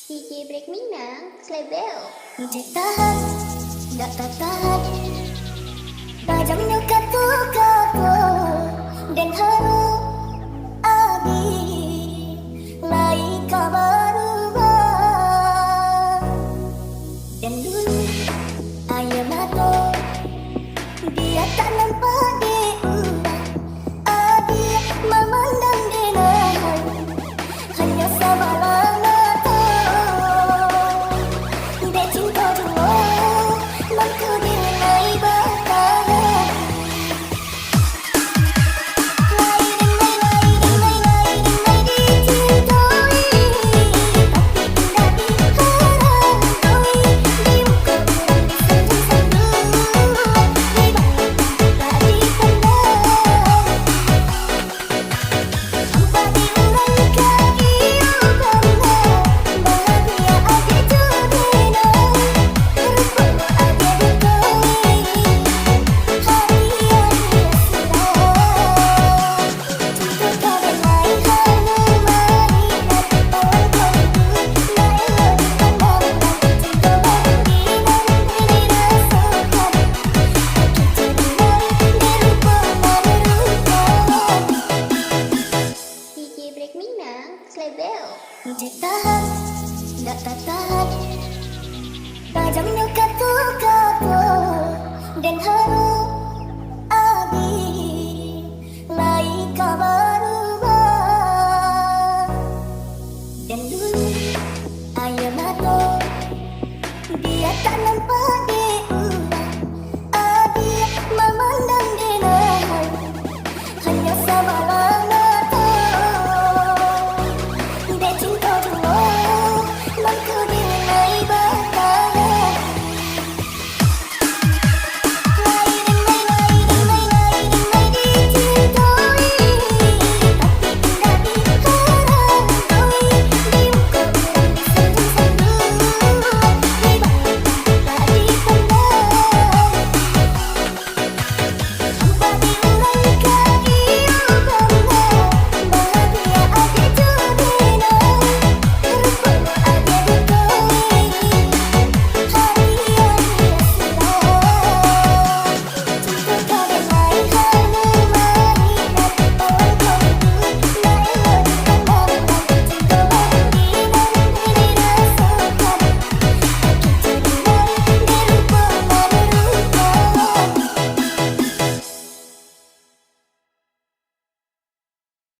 DJ Break Minang, Slebel. Ditahan, nggak tertahan. Tajamnya kata-kata dan haru abi lai kabaru dan dulu ayah nato dia tak nampak diubah. Abi memandang Denai hanya sabalah mata. Dek cinta dua mampu dinilai bertahan. Lai dinai di Cintoi, tapi indah di Haragoi. Di muka kurang disentuh-sentuh, di balik tak dipandang. Hampa diurangkan iyo karena bahagia ada jodena. Rupa ada dekoi, harian biasa. Cinta karenai hanu mainan, bawang kolbu na elo dipandang. Cinta baru dinang ini rasakan, makin jadilah dirupa merupakan. DJ Break Minang, Slebel. Ditahan, nggak tertahan. Tajamnya kata-kata dan haru abi lai kabaru dan dulu ayah nato dia tak nampak